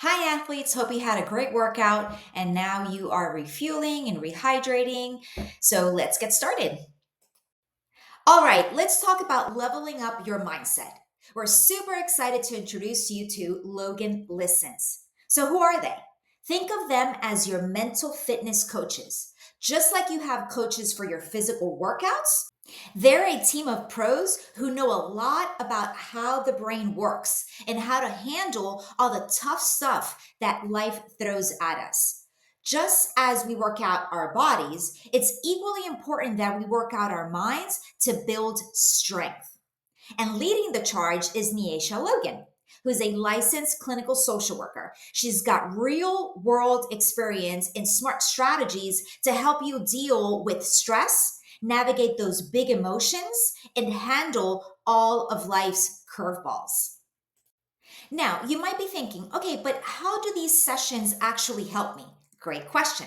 Hi, athletes. Hope you had a great workout and now you are refueling and rehydrating. So let's get started. All right, let's talk about leveling up your mindset. We're super excited to introduce you to Logan Listens. So, who are they? Think of them as your mental fitness coaches. Just like you have coaches for your physical workouts, they're a team of pros who know a lot about how the brain works and how to handle all the tough stuff that life throws at us. Just as we work out our bodies, it's equally important that we work out our minds to build strength. And leading the charge is Neisha Logan, who's a licensed clinical social worker. She's got real world experience in smart strategies to help you deal with stress, navigate those big emotions, and handle all of life's curveballs. Now, you might be thinking, okay, but how do these sessions actually help me? Great question.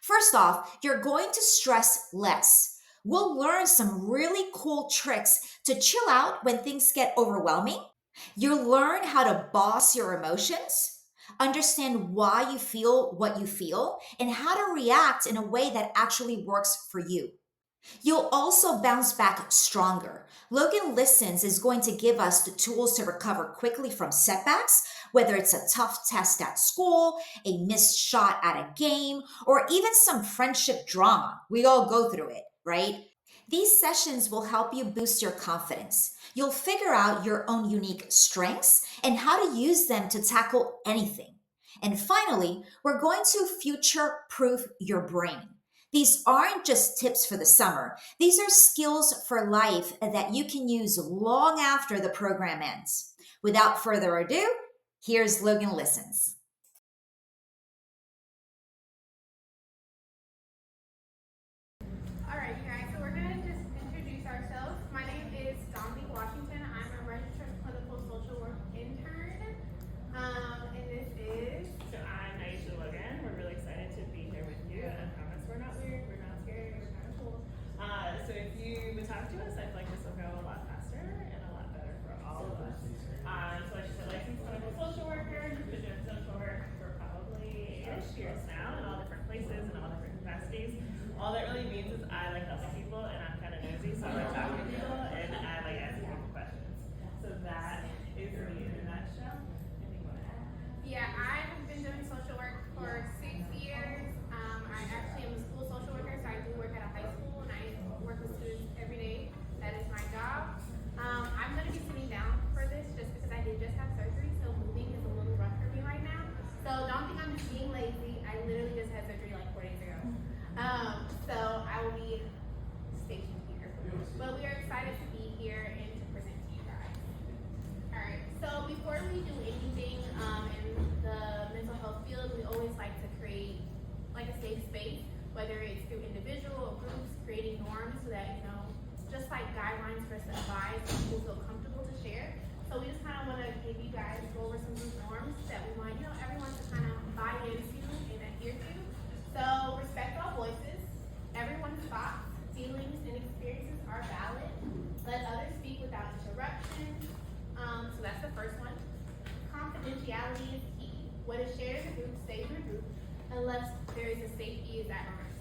First off, you're going to stress less. We'll learn some really cool tricks to chill out when things get overwhelming. You'll learn how to boss your emotions, understand why you feel what you feel, and how to react in a way that actually works for you. You'll also bounce back stronger. Logan Listens is going to give us the tools to recover quickly from setbacks, whether it's a tough test at school, a missed shot at a game, or even some friendship drama. We all go through it, right? These sessions will help you boost your confidence. You'll figure out your own unique strengths and how to use them to tackle anything. And finally, we're going to future proof your brain. These aren't just tips for the summer. These are skills for life that you can use long after the program ends. Without further ado, here's Logan Listens. All right, you guys, so we're going to just introduce ourselves. My name is Dominique Washington. I'm a registered clinical social work intern. And this is. So I'm Naisha Logan. We're really excited to be here with you. And I promise we're not weird, we're not scary, we're kind of cool. So if you would talk to us, I feel like this will go a lot faster and a lot better for all of us. So like I said, licensed clinical social worker. Been doing social work for probably 8-ish years now in all different places and all different capacities. All that really means is I like helping people and I'm kind of nosy, so I like talking to people and I like asking people questions. So that is me in a nutshell. Anything you want to add? Yeah, I've been doing social work for 6 years. I actually am a school social worker, so I do work at a high school and I work with students every day. That is my job. I'm going to be sitting down for this just because I did just have surgery, so moving is a little rough for me right now. So don't think I'm just being lazy. I literally just had surgery like 4 days ago. So I will be stationed here. But we are excited to be here and to present to you guys. Alright, so before we do anything in the mental health field, we always like to create like a safe space, whether it's through individual or groups, creating norms so that, just like guidelines for us to advise, people feel comfortable to share. So we just kind of want to give you guys, go over some group norms that we want, everyone to kind of buy into and adhere to. So respect all voices. Everyone's thoughts, feelings, and experiences are valid. Let others speak without interruption. So that's the first one. Confidentiality is key. What is shared in the group stays in the group unless there is a safety is at risk.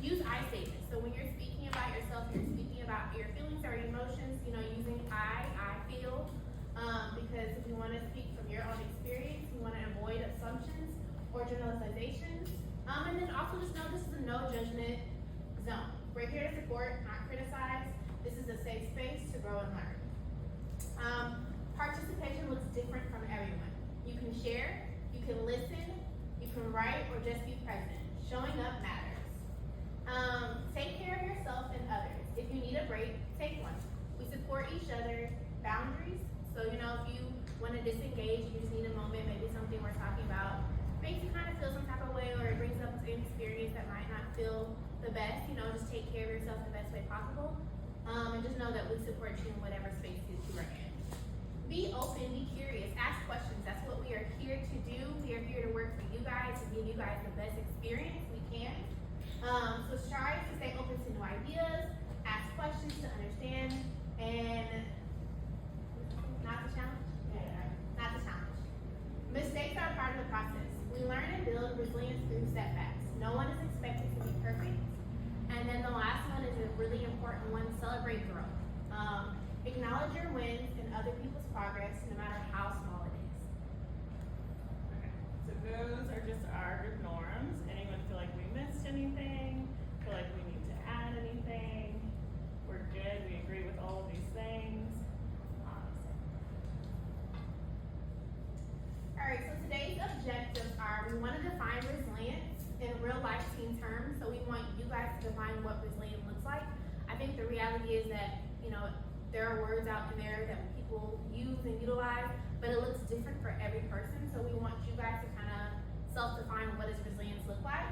Use I statements. So when you're speaking about yourself, you're speaking about your feelings or emotions, using I feel. Because if you want to speak from your own experience, you want to avoid assumptions or generalizations. And then also just know this is a no judgment zone. We're here to support, not criticize. This is a safe space to grow and learn. Participation looks different from everyone. You can share, you can listen, you can write, or just be present. Showing up matters. Take care of yourself and others. If you need a break, take one. We support each other. Boundaries. So, if you want to disengage, you just need a moment, maybe something we're talking about makes you kind of feel some type of way, or it brings up an experience that might not feel the best, just take care of yourself the best way possible. And just know that we support you in whatever space you are in. Be open, be curious, ask questions. That's what we are here to do. We are here to work for you guys, to give you guys the best experience we can. So strive to stay open to new ideas, ask questions to understand, and not the challenge. Mistakes process. We learn and build resilience through setbacks. No one is expected to be perfect. And then the last one is a really important one, celebrate growth. Acknowledge your wins and other people's progress, no matter how small it is. Okay, so those are just our group norms. Anyone feel like we missed anything? Feel like we need to add anything? We're good, we agree with all of these things. Awesome. Alright, so today's objectives are, we want to define resilience in real life team terms. So we want you guys to define what resilient looks like. I think the reality is that, there are words out there that people use and utilize, but it looks different for every person. So we want you guys to kind of self-define what does resilience look like.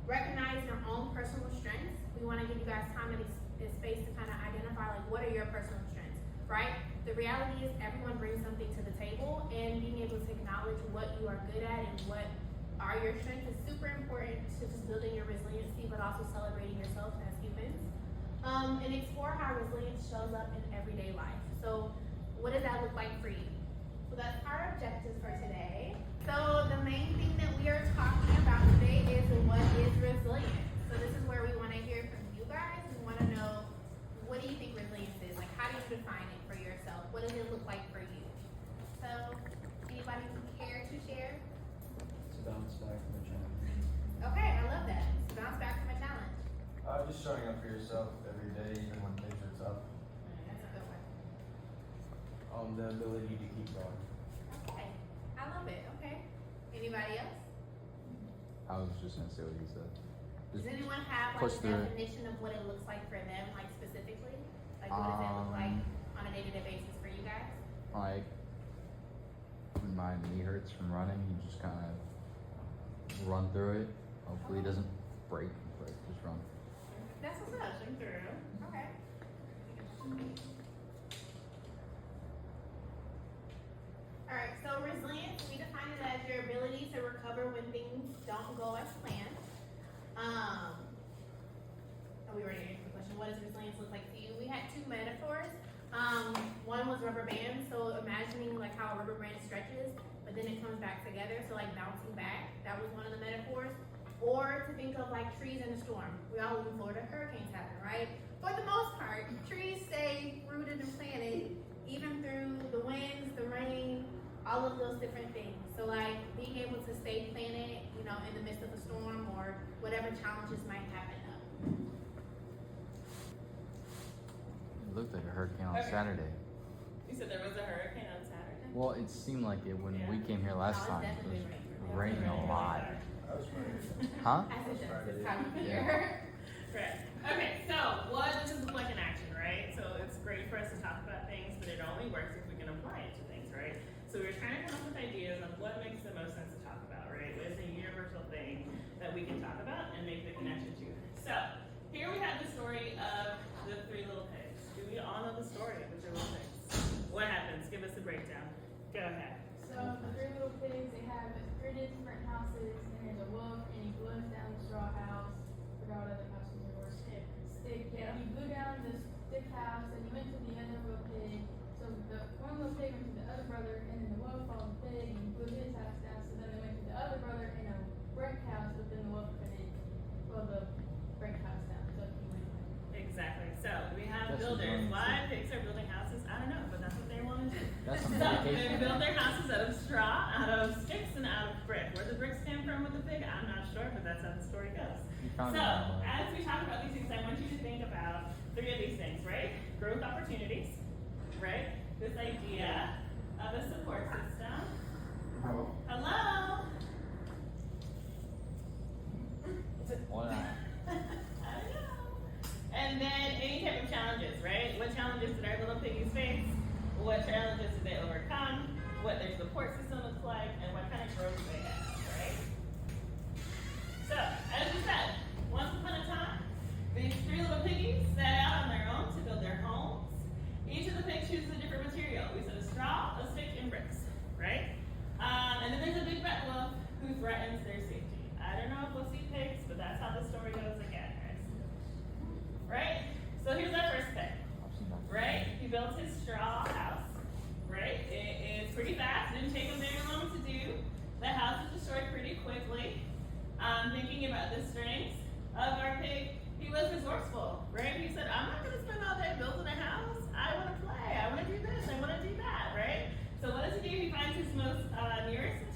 Recognize your own personal strengths. We want to give you guys time and space to kind of identify, like, what are your personal strengths, right? The reality is everyone brings something to the table, and being able to acknowledge what you are good at and what are your strengths is super important to just building your resiliency, but also celebrating yourself as humans. And explore how resilience shows up in everyday life. So what does that look like for you? So that's our objectives for today. So the main thing that we are talking about today is what is resilience. So this is where we want to hear from you guys. We want to know, what do you think resilience is? Like, how do you define it for yourself? What does it look like for you? So anybody care to share? To bounce back from a challenge. Okay, I love that. So bounce back from a challenge. Just showing up for yourself every day, even when things are tough. That's a good one. The ability to keep going. Okay, I love it. Okay. Anybody else? I was just gonna say what you said. Does anyone have like push a through it. definition of what it looks like for them, like specifically? Like what does it look like on a day-to-day basis for you guys? Like when my knee hurts from running, you just kind of run through it. Hopefully, it doesn't break, but just run. That's what's up. Pushing through. Okay. Alright, so resilience, we define it as your ability to recover when things don't go as planned. Are we ready to answer the question? What does resilience look like to you? We had two metaphors. One was rubber bands, so imagining like how a rubber band stretches, but then it comes back together, so like bouncing back. That was one of the metaphors. Or to think of like trees in a storm. We all live in Florida, hurricanes happen, right? For the most part, trees stay rooted and planted even through the winds, the rain, all of those different things. So like being able to stay planted, in the midst of a storm or whatever challenges might happen up. It looked like a hurricane on Okay. Saturday. You said there was a hurricane on Saturday? Well, it seemed like it when Yeah. we came here last No, it's time. It definitely was raining a lot. I was ready. Huh? I said that's this time of Yeah. year. Right. Okay, so what does this look like in action, right? So it's great for us to talk about things, but it only works if we can apply it to things, right? So we're trying to come up with ideas of what makes the most sense to talk about, right? What is a universal thing that we can talk about and make the connection to? So here we have the story of the three little pigs. Do we all know the story of the three little pigs? What happens? Give us a breakdown. Go ahead. So the three little pigs, they have three different houses, and there's a wolf, and he blows down the straw house. Forgot what other houses there were. Stick. Yeah. He blew down the stick house, and he went to the other little pig. So the one little pig went to the other brother, and then the wolf followed the pig, and he blew his house down. So then they went to the other brother in a brick house, but then the wolf couldn't blow the brick house down. So he went away. Exactly. So we have That's builders. what Why pigs are building houses? I don't know, but that's what they want to do. That's some So they dedication. build their houses out of straw, out of sticks, and out of brick. Where the bricks came from with the pig, I'm not sure, but that's how the story goes. You found So, it. as we talk about these things, I want you to think about three of these things, right? Growth opportunities, right? This idea of a support system. Hello? Why not? I don't know. And then any type of challenges, right? What challenges did our little piggies face? What challenges did they overcome? What their support system looks like, and what kind of growth they have, right? So, as we said, once upon a time, these three little piggies set out on their own to build their homes. Each of the pigs chooses a different material. We said a straw, a stick, and bricks, right? And then there's a big bad wolf who threatens their safety. I don't know if we'll see pigs, but that's how the story goes again, guys. Right? So here's our first pig, right? He built his straw house, right? It's pretty fast. Didn't take him very long to do. The house is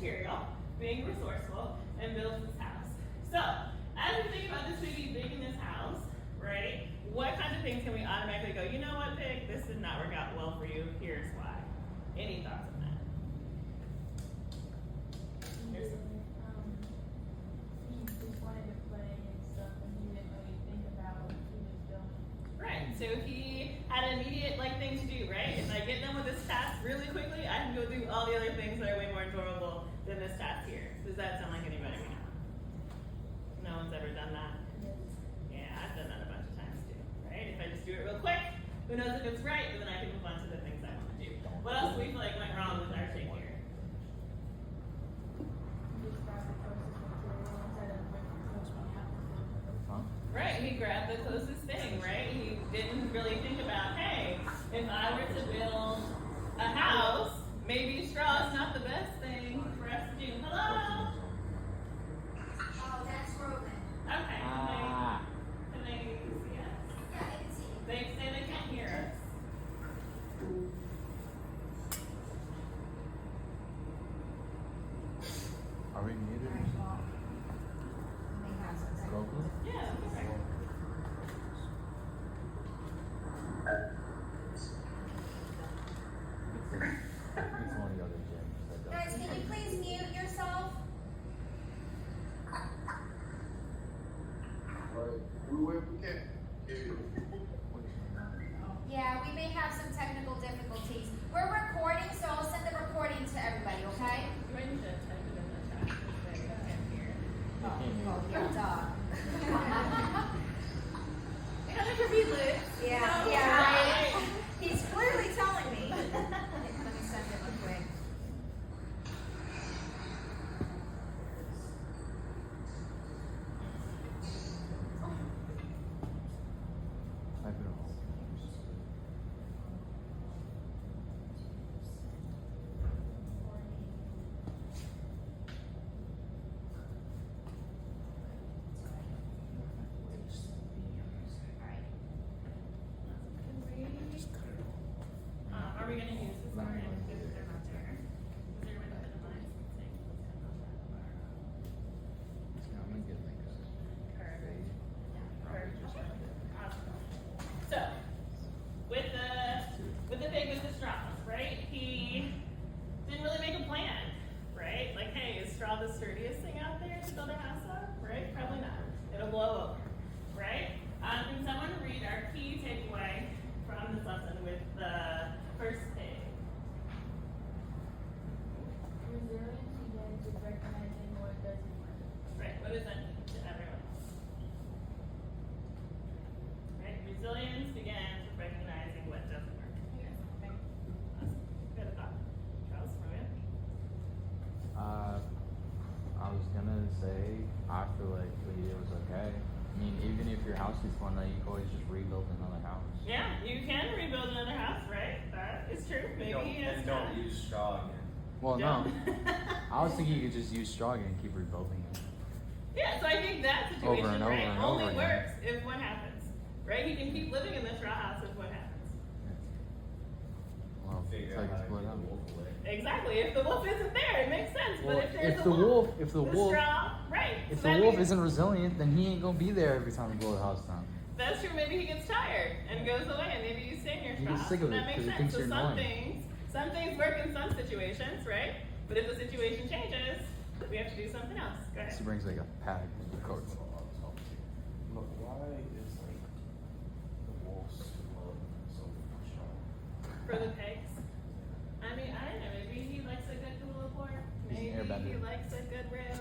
material, being resourceful, and builds this house. So, as we think about this piggy building this house, right, what kinds of things can we automatically go, you know what, pig, this did not work out well for you, here's why. Any thoughts on that? Here's some. He just wanted to play and stuff, and he didn't really think about what he was doing. Right, so he had an immediate thing to do, right? If I get done with this task really quickly, I can go do all the other things that are way more enjoyable than this task here. Does that sound like anybody we know? No one's ever done that? Yeah, I've done that a bunch of times too, right? If I just do it real quick, who knows if it's right, but then I can move on to the things I want to do. What else do we feel like went wrong with our thing here? He just grabbed the closest material instead of waiting until we have to do it. Right, he grabbed the closest thing, right? He didn't really think about, hey, if I were to build a house, maybe straw is not the best thing for us to do. Hello? Oh, that's Logan. Okay, can they see us? Yeah, I can see. They say they can't hear us. Are we muted? Well, Local? Yeah, okay. It's one of the other gyms that does. guys, can you please mute yourself? Yeah, we may have some technical difficulties. We're recording, so I'll send the recording to everybody, okay? You might need to type it in the chat because they can't hear. Oh, yeah, duh. You don't have to read lips. Yeah, No, yeah, right. He's clearly telling me. Let me send him a quick. Type it all. Are we going to use this part if they're not there? Is there a way to minimize things that's kind of that bar? Yeah, I'm gonna get like a fade. Probably just like Awesome. So, with the pig with the straws, right? He didn't really make a plan, right? Like, hey, is straw the sturdiest thing out there to build a house up? Right? Probably not. It'll blow over, right? Can someone read our key takeaway from this lesson with the first pig? Resilience begins with recognizing what doesn't work. Right, what does that mean to everyone? Right, resilience begins with recognizing what doesn't work. Okay. Awesome. Good thought. Charles, from you? I was gonna say, I feel like it was okay. I mean, even if your house is one, you can always just rebuild another house. Yeah, you can rebuild another house, right? That is true. Maybe it's don't not. use straw again. Well, Yeah. no. I was thinking you could just use straw again and keep rebuilding it. Yeah, so I think that Over situation, and over right, and only over again. works if what happens, right? He can keep living in the straw house if what happens. Well, Figure it's out like how to split get up. the wolf away. Exactly. If the wolf isn't there, it makes sense. Well, but if there's if a the wolf, if the the wolf, straw, right? if so the that wolf means- isn't resilient, then he ain't gonna be there every time we blow the house down. That's true. Maybe he gets tired and goes away, and maybe you stay in your He straw. gets sick So of it that makes 'cause he sense. thinks So you're annoying. some things work in some situations, right? But if the situation changes, we have to do something else. Go ahead. She brings like a pack of cards. Look, why is like the wolf's love so strong? For the pigs. I mean, I don't know. Maybe he likes a good pulled pork. He's Maybe an airbender. he likes a good rib.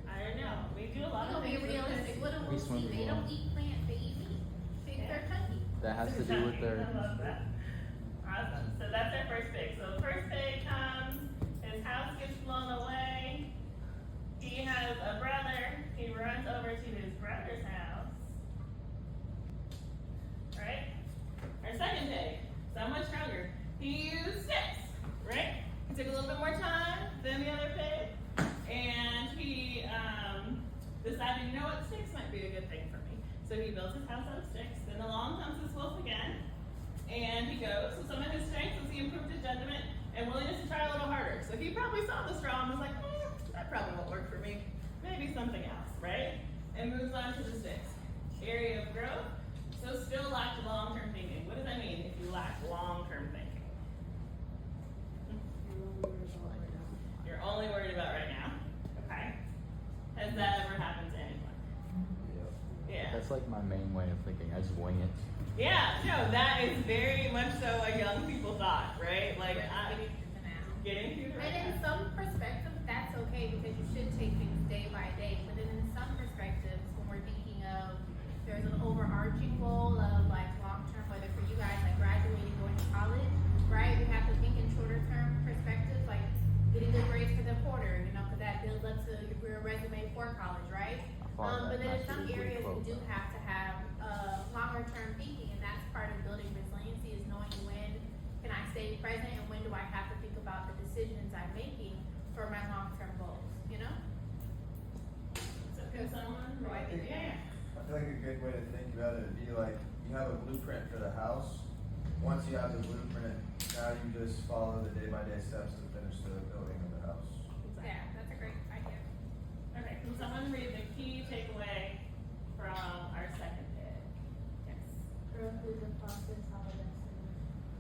I don't know. We do a lot We'll of be things. with realistic. pigs. What do We wolves swim eat? as They well. don't eat plant, they eat meat. Pigs are chunky. That has to do with their. I love that. Awesome. So that's our first pig. So the first pig comes, his house gets blown away. He has a brother. He runs over to his brother's house. Right? Our second pig, somewhat stronger. He used sticks, right? He took a little bit more time than the other pig. And he decided, you know what, sticks might be a good thing for me. So he builds his house out of sticks. Then along comes this wolf again. And he goes, so some of his strengths was he improved his judgment and willingness to try a little harder. So he probably saw the straw and was like, something else, right? And moves on to the sixth area of growth. So still lack long-term thinking. What does that mean if you lack long-term thinking? You're only worried about right now. Okay. Has that ever happened to anyone? Yeah. That's like my main way of thinking. I just wing it. Yeah, no, that is very much so a young people thought, right? Like, getting through the right And in now. some perspectives, that's okay because you should take things day by day. But then in some perspectives, when we're thinking of there's an overarching goal of like long term, whether for you guys like graduating, going to college, right? We have to think in shorter term perspectives, like getting good grades for the quarter, you know, because that builds up to your resume for college, right? But then in some areas, we do have to have longer term thinking, and that's part of building resiliency is knowing when can I stay present and when do I have to think about the decisions I'm making for my long term goals, you know? So can someone? I think- Yeah. I feel like a good way to think about it would be like you have a blueprint for the house. Once you have the blueprint, now you just follow the day-by-day steps to finish the building of the house. Yeah, that's a great idea. Okay, can someone read the key takeaway from our second bit? Yes. Growth is a process, not a destination.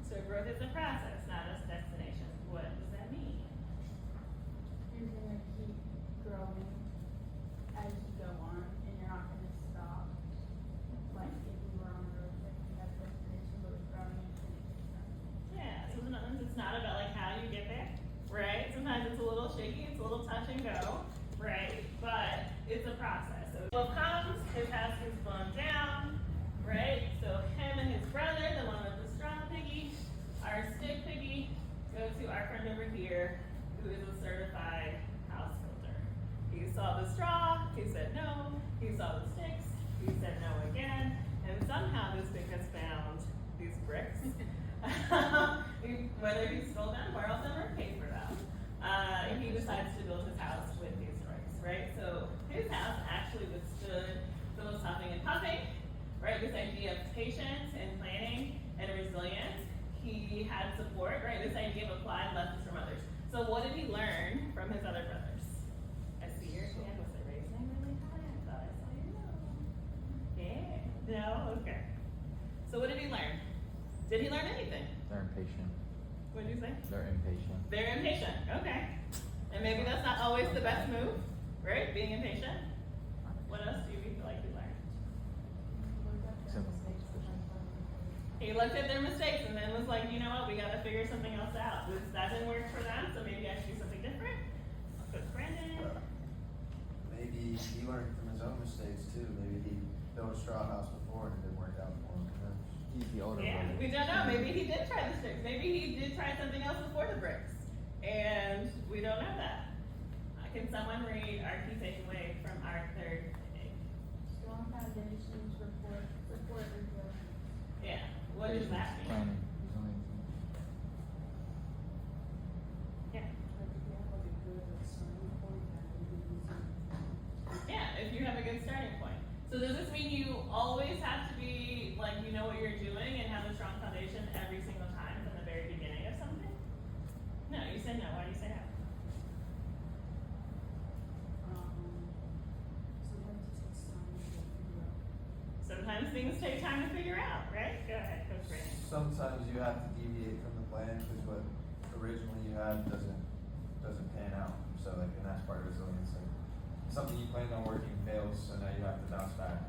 So growth is a process, not a destination. What does that mean? You're gonna keep growing as you go on, and you're not gonna stop. Like if you were on a road trip, you have a destination, but with growing, it's gonna keep growing. Yeah, so sometimes it's not about like how you get there, right? Sometimes it's a little shaky, it's a little touch and go, right? But it's a process. So what comes, his house gets blown down, right? So him and his brother, the one with the strong piggy, our stick piggy, go to our friend over here, who is a certified house builder. He saw the straw, he said no. He saw the sticks, he said no again. And somehow this pig has found these bricks. Whether he stole them, borrowed them, or paid for them, he decides to build his house with these bricks, right? So his house actually withstood Philip's huffing and puffing, right? This idea of patience and planning and resilience. He had support, right? This idea of applied lessons from others. So what did he learn from his other brothers? I see your hand. Was it raising really high? I thought I saw your nose. Yeah. No? Okay. So what did he learn? Did he learn anything? They're impatient. What did you say? They're impatient. They're impatient. Okay. And maybe that's not always the best move, right? Being impatient. What else do you feel like you learned? Simple. He looked at their mistakes and then was like, you know what, we gotta figure something else out. That didn't work for them, so maybe I should do something different. But Brandon. Maybe he learned from his own mistakes too. Maybe he built a straw house before and it didn't work out for him. You know? He's the older Yeah, brother. we don't know. Maybe he did try the sticks. Maybe he did try something else before the bricks. And we don't know that. Can someone read our key takeaway from our third thing? Strong foundations, support resilience. Yeah. What does that mean? Planning. Yeah. Yeah, if you have a good starting point. So does this mean you always have to be, like, you know what you're doing and have a strong foundation every single time from the very beginning of something? No, you said no. Why do you say that? Sometimes things take time to figure out, right? Go ahead, Coach Brandon. Sometimes you have to deviate from the plan because what originally you had doesn't pan out. So like, and that's part of resilience. Like, something you planned on working fails, so now you have to bounce back.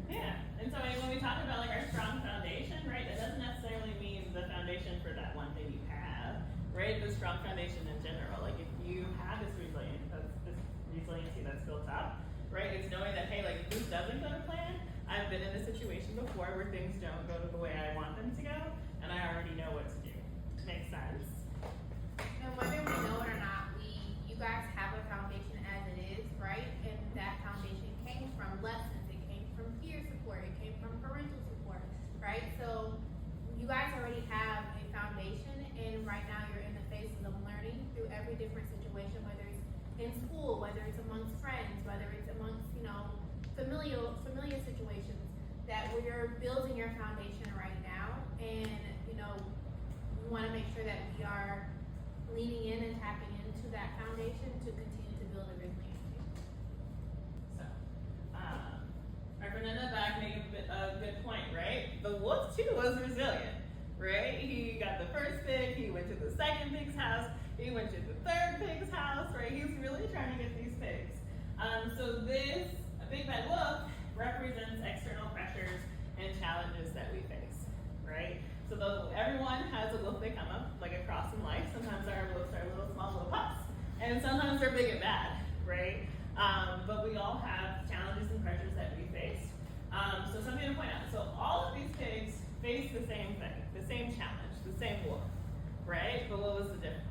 Yeah, and so when we talk about like our strong foundation, right, that doesn't necessarily mean the foundation for that one thing you have, right? The strong foundation in general. Like if you have this resiliency that's built up, right? It's knowing that, hey, like if this doesn't go to plan, I've been in a situation before where things don't go the way I want them to go, and I already know what to do. Makes sense? And whether we know it or not, you guys have a foundation as it is, right? And that foundation came from lessons, it came from peer support, it came from parental support, right? So you guys already have a foundation, and right now you're in the phases of learning through every different situation, whether it's in school, whether it's amongst friends, whether it's amongst, familiar situations, that we're building your foundation right now, and we want to make sure that we are leaning in and tapping into that foundation to continue to build a resiliency. are big and bad, right? But we all have challenges and pressures that we face. So something to point out. So all of these pigs face the same thing, the same challenge, the same wolf, right? But what was the difference?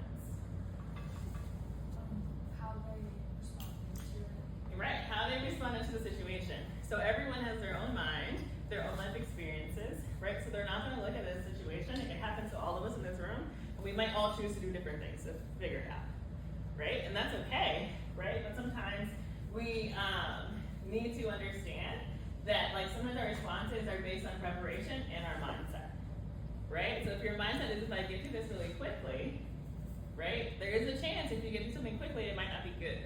How they responded to it. Right, how they responded to the situation. So everyone has their own mind, their own life experiences, right? So they're not gonna look at a situation. It happens to all of us in this room. And we might all choose to do different things to figure it out, right? And that's okay, right? But sometimes we need to understand that like sometimes our responses are based on preparation and our mindset, right? So if your mindset is if I get through this really quickly, right? There is a chance if you get through something quickly, it might not be good,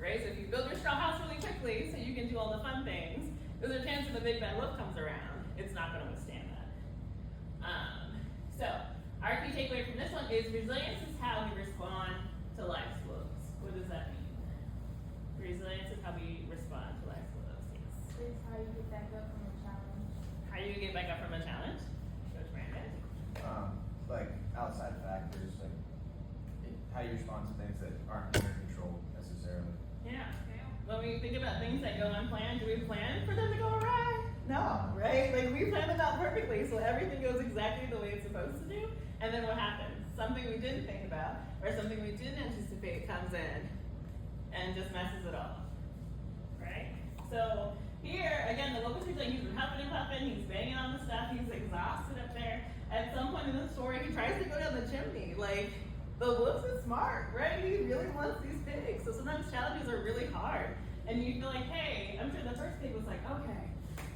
right? So if you build your straw house really quickly so you can do all the fun things, there's a chance when the big bad wolf comes around, it's not gonna withstand that. So our key takeaway from this one is resilience is how we respond to life's woes. What does that mean? Resilience is how we respond to life's woes. Yes. It's how you get back up from a challenge. How do you get back up from a challenge? Coach Brandon? Like outside factors, like how you respond to things that aren't in your control necessarily. Yeah. When we think about things that go unplanned, do we plan for them to go awry? No, right? Like we plan them out perfectly, so everything goes exactly the way it's supposed to do. And then what happens? Something we didn't think about or something we didn't anticipate comes in and just messes it all up, right? So here, again, the locust is like he's huffing and puffing, he's banging on the stuff, he's exhausted up there. At some point in the story, he tries to go down the chimney. Like, the wolf is smart, right? He really wants these pigs. So sometimes challenges are really hard. And you feel like, hey, I'm sure the first pig was like, okay,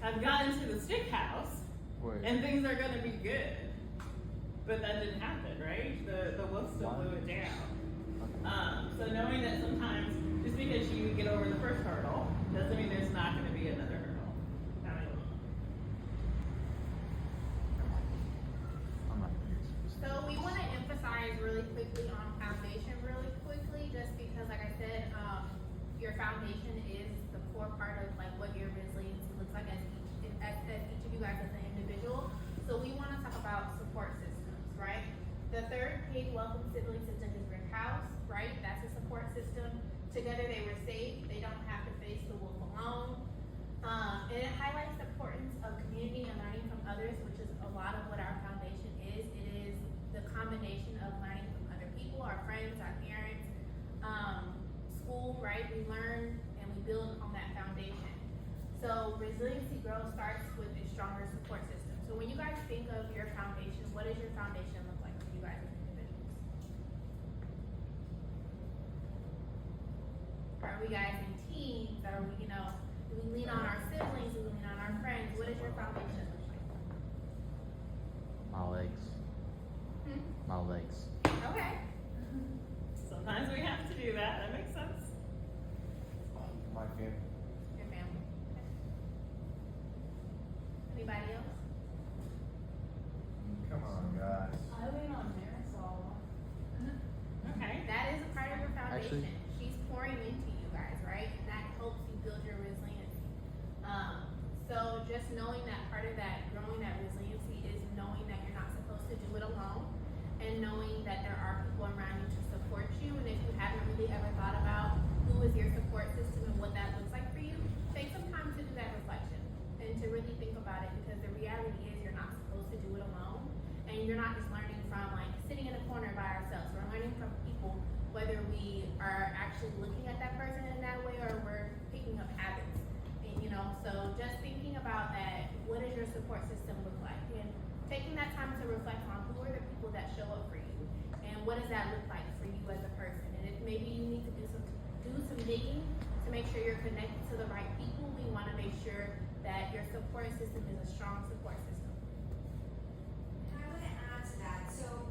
I've gotten to the stick house and things are gonna be good. But that didn't happen, right? The wolf still blew it down. So knowing that sometimes just because you get over the first hurdle doesn't mean there's not gonna be another hurdle. So we want to emphasize really quickly on foundation really quickly, just because like I said, your foundation is the core part of like what your resiliency looks like as each of you guys as an individual. So we want to talk about support systems, right? The third pig welcome sibling system is Brick House, right? That's a support system. Together they were safe. They don't have to face the wolf alone. And it highlights the importance of community and learning from others, which is a lot of what our foundation is. It is the combination of learning from other people, our friends, our parents, school, right? We learn and we build on that foundation. So resiliency growth starts with a stronger support system. So when you guys think of your foundation, what does your foundation look like for you guys as individuals? Are we guys in teams? Are we, do we lean on our siblings? Do we lean on our friends? What does your foundation look like? My legs. My legs. Okay. Sometimes we have to do that. That makes sense. My family. Your family. Anybody else? Come on, guys. I lean on Marisol. Okay. That is a part of your foundation. Actually- She's pouring into you guys, right? And that helps you build your resiliency. So just knowing that part of that, growing that resiliency is knowing that you're not supposed to do it alone and knowing that there are people around you to support you. And if you haven't really ever thought about who is your support system and what that looks like for you, take some time to do that reflection and to really think about it, because the reality is you're not supposed to do it alone. And you're not just learning from like sitting in a corner by ourselves. We're learning from people, whether we are actually looking at that person in that way or we're picking up habits. And, so just thinking about that, what does your support system look like? And taking that time to reflect on who are the people that show up for you and what does that look like for you as a person. And if maybe you need to do some digging to make sure you're connected to the right people, we want to make sure that your support system is a strong support system. And I want to add to that. So,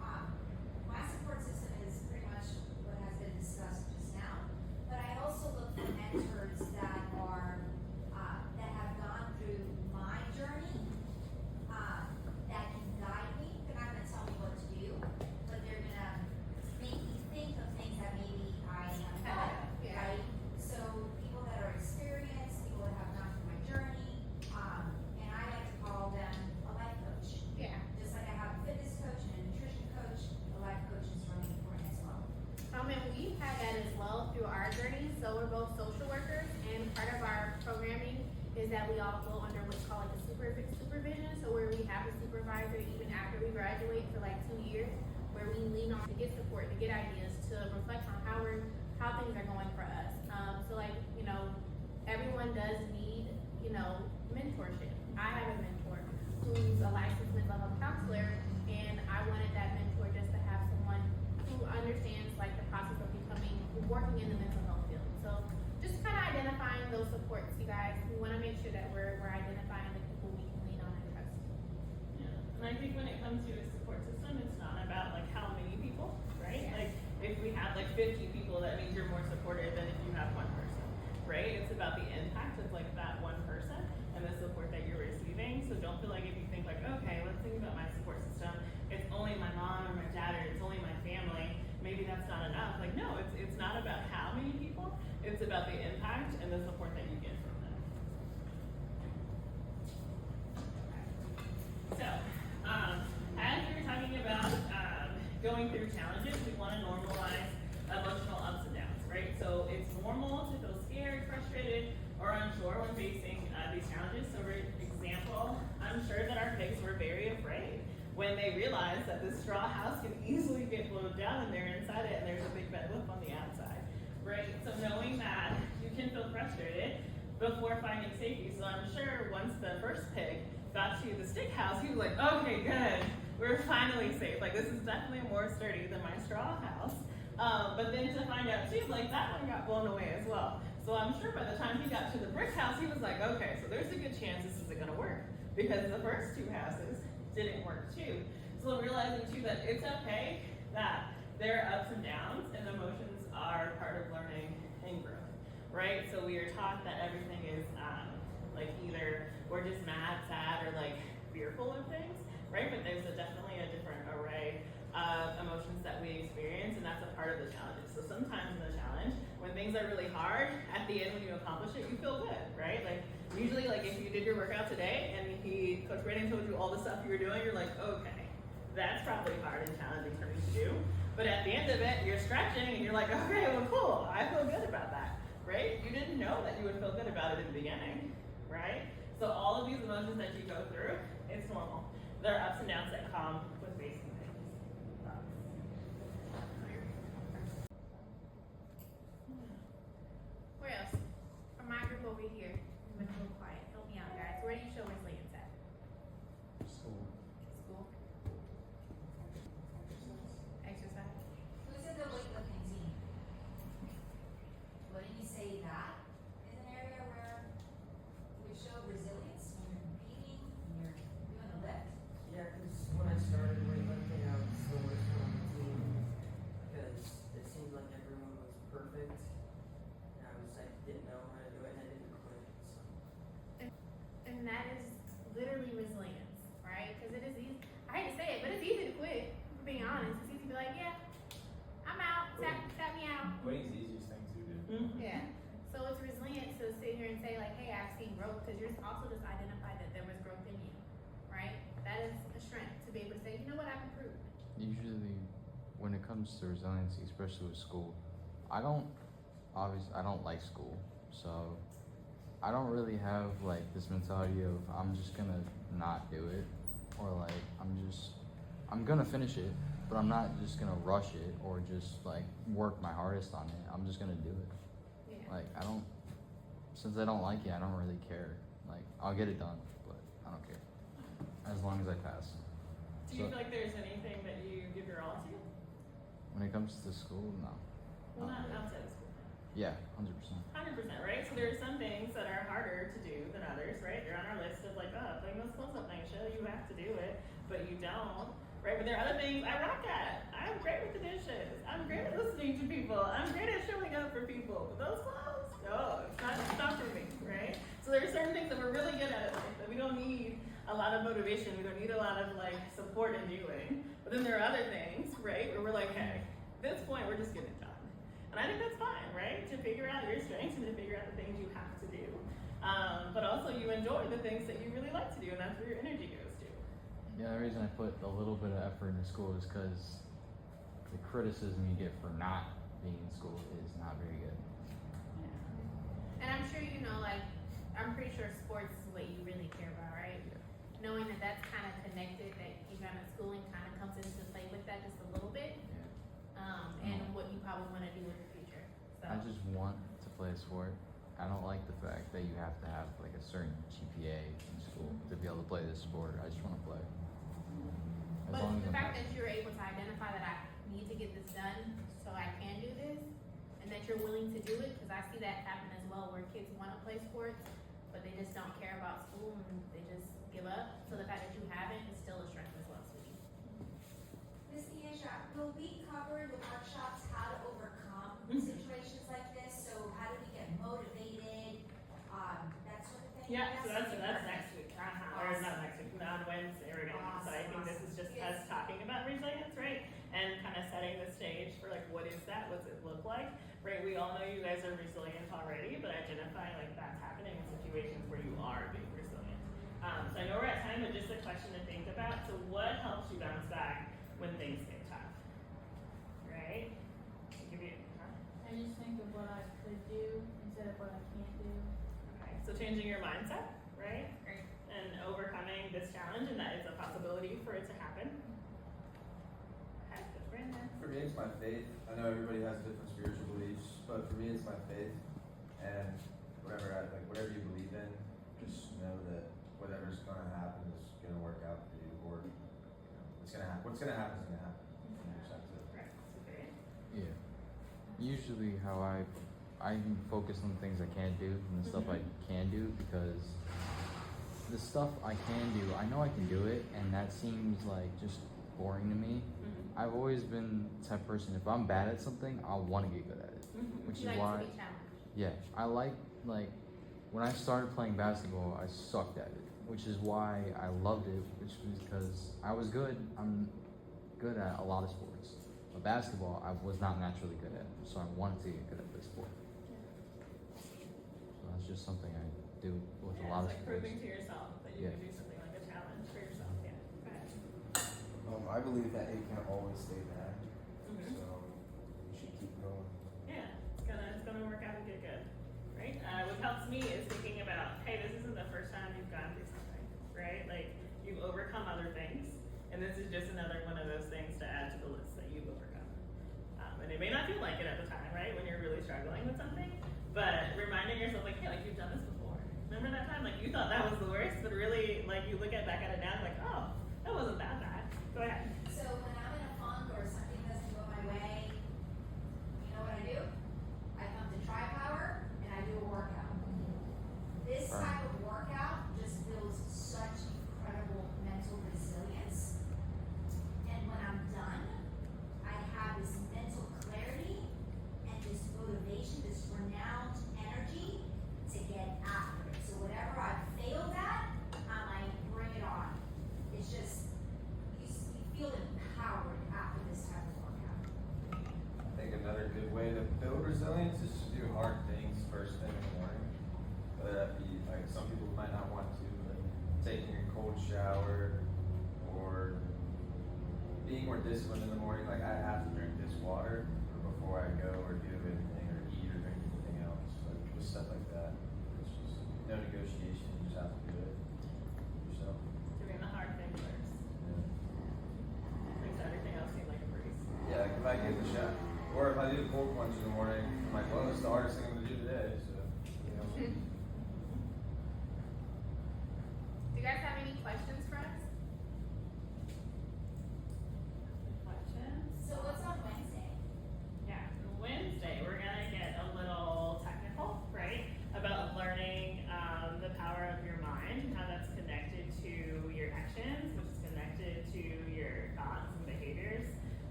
my support system is pretty much what has been discussed just now. But I also look for mentors that are that have gone through my journey, that can guide me. They're not going to tell me what to do, but they're going to make me think of things that maybe I have not. Yeah. Right? So people that are experienced, people that have gone through my journey, and I like to call them a life coach. Yeah. Just like I have a fitness coach and a had that as well through our journey. So we're both social workers, and part of our programming is that we all go under what's called like a supervision. So where we have a supervisor even after we graduate for like 2 years, where we lean on to get support, to get ideas, to reflect on how things are going for us. So like, you know, everyone does need, you know, mentorship. I have a mentor who's a licensed mental health counselor, and I wanted that mentor just to have someone who understands like the process of working in the mental health field. So just kind of identifying those supports, you guys. We want to make sure that we're identifying the people we can lean on and trust. Yeah, and I think when it comes to a support system, it's not about like how many people, right? Yeah. Like if we have like 50 people, that means you're more supported than if you have one person, right? It's about the impact of like that one person and the support that you're receiving. So don't feel like if you think like, okay, let's think about my support system, it's only my mom or my dad or it's only my family, maybe that's not enough. Like no, it's not about how many people, it's about the impact and the support that you get from them. So, as we were talking about going through challenges, we want to normalize emotional ups and downs, right? So it's normal to feel scared, frustrated, or unsure when facing these challenges. So for example, I'm sure that our pigs were very afraid when they realized that this straw house can easily get blown down and they're inside it and there's a big bed lift on the outside, right? So knowing that you can feel frustrated before finding safety. So I'm sure once the first pig got to the stick house, he was like, okay, good, we're finally safe. Like this is definitely more sturdy than my straw house. But then to find out too, like that one got blown away as well. So I'm sure by the time he got to the brick house, he was like, okay, so there's a good chance this isn't gonna work because the first two houses didn't work too. So realizing too that it's okay that there are ups and downs and emotions are part of learning and growth, right? So we are taught that everything is like either we're just mad, sad, or like fearful of things, right? But there's definitely a different array of emotions that we experience, and that's a part of the challenges. So sometimes in the challenge, when things are really hard, at the end when you accomplish it, you feel good, right? Like usually, like if you did your workout today and Coach Brandon told you all the stuff you were doing, you're like, okay, that's probably hard and challenging for me to do. But at the end of it, you're stretching and you're like, okay, well, cool, I feel good about that, right? You didn't know that you would feel good about it in the beginning, right? So all of these emotions that you go through, it's normal. There are ups and downs that come with facing things. Where else? Or my group over here. It's been a little quiet. Help me out, guys. Where do you show resilience at? School. School. Exercise. Who's in the weightlifting team? Wouldn't you say that is an area where you would show resilience when you're competing, when you're doing a lift? Yeah, because when I started weightlifting, I was the worst one on the team because it seemed like everyone was perfect. And I didn't know how to do it, and I didn't quit. So. And that is literally resilience, right? Because it is easy. I hate to say it, but it's easy to quit. For being honest, it's easy to be like, yeah, I'm out. Tap me out. Quitting's the easiest thing to do. Mm-hmm. Yeah. So it's resilient to sit here and say like, hey, I've seen growth, because you're also just identified that there was growth in you, right? That is a strength to be able to say, you know what, I've improved. Usually, when it comes to resiliency, especially with school, I don't like school, so I don't really have like this mentality of I'm just gonna not do it, or like I'm gonna finish it, but I'm not just gonna rush it or just like work my hardest on it. I'm just gonna do it. Yeah. Like since I don't like it, I don't really care. Like I'll get it done, but I don't care as long as I pass. Do you feel like there's anything that you give your all to? When it comes to school, no. Well, not really. outside of school. Yeah, 100%. 100%, right? So there are some things that are harder to do than others, right? They're on our list of like, oh, playing those close-up things, show you have to do it, but you don't, right? But there are other things I rock at. I'm great with the dishes. I'm great at listening to people. I'm great at showing up for people. But those clothes, no, it's not for me, right? So there are certain things that we're really good at in life that we don't need a lot of motivation. We don't need a lot of like support in doing. But then there are other things, right, where we're like, hey, at this point, we're just getting it done. And I think that's fine, right? To figure out your strengths and to figure out the things you have to do. But also you enjoy the things that you really like to do, and that's where your energy goes to. Yeah, the reason I put a little bit of effort into school is because the criticism you get for not being in school is not very good. And I'm sure you know, like, I'm pretty sure sports is what you really care about, right? Yeah. Knowing that that's kind of connected, that you kind of schooling kind of comes into play with that just a little bit, and what you probably want to do in the future. So I just want to play a sport. I don't like the fact that you have to have like a certain GPA in school to be able to play this sport. I just want to play. As But long as the I'm fact happy. that you're able to identify that I need to get this done so I can do this, and that you're willing to do it, because I see that happen as well, where kids want to play sports, but they just don't care about school and they just give up. So the fact that you haven't is still a strength as well, sweetie. Ms. Iesha, will we cover in the workshops how to overcome situations like this? So how do we get motivated, that sort of thing? Yeah, so that's Perfect. next week. Or not next week, on Wednesday we're going. So I think this is just us talking about resilience, right? And kind of setting the stage for like, what is that? What does it look like? Right? We all know you guys are resilient already, but identifying like that's happening in situations where you are being resilient. So I know we're at time, but just a question to think about. So what helps you bounce back when things get tough? Right? I'll give you, I just think of what I could do instead of what I can't do. okay. So changing your mindset, right? And overcoming this challenge, and that is a possibility for it to happen. Okay, that's Brandon. For me, it's my faith. I know everybody has different spiritual beliefs, but for me, it's my faith. And whatever you believe in, just know that whatever's going to happen is going to work out for you, or it's going to happen. What's going to happen is going to happen. You just have to. Right. Okay. Yeah. Usually how I can focus on the things I can't do and the stuff I can do, because the stuff I can do, I know I can do it, and that seems like just boring to me. I've always been the type of person, if I'm bad at something, I want to get good at it. Which You is like why, to be challenged. yeah, I like when I started playing basketball, I sucked at it, which is why I loved it, which was because I was good. I'm good at a lot of sports, but basketball I was not naturally good at, so I wanted to get good at this sport. So that's just something I do with a lot of It's like sports. proving to yourself that you Yeah. can do something like a challenge for yourself. Yeah. Go ahead. I believe that it can't always stay bad, Mhm. so you should keep going. Yeah, it's gonna work out and get good, right? What helps me is thinking about, hey, this isn't the first time you've gone through something, right? Like you've overcome other things, and this is just another one of those things to add to the list that you've overcome. And it may not feel like it at the time, right, when you're really struggling with something, but reminding yourself, like, hey, like you've done this before. Remember that time, like you thought that was the worst, but really, like you look back at it now, like, oh, that wasn't that bad. Go ahead. So when I'm in a funk or something doesn't go my way, you know what I do? I come to Tri Power and I do a workout. This Right. type of workout just builds such incredible mental resilience. And when I'm done, I have this mental clarity and this motivation, this renowned energy to get after it. So whatever I failed at, I'm like, bring it on. It's just, you feel empowered after this type of workout. I think another good way to build resilience is to do hard things first thing in the morning. Whether that be like some people might not want to, but taking a cold shower or being more disciplined in the morning. Like I have to drink this water before I go or do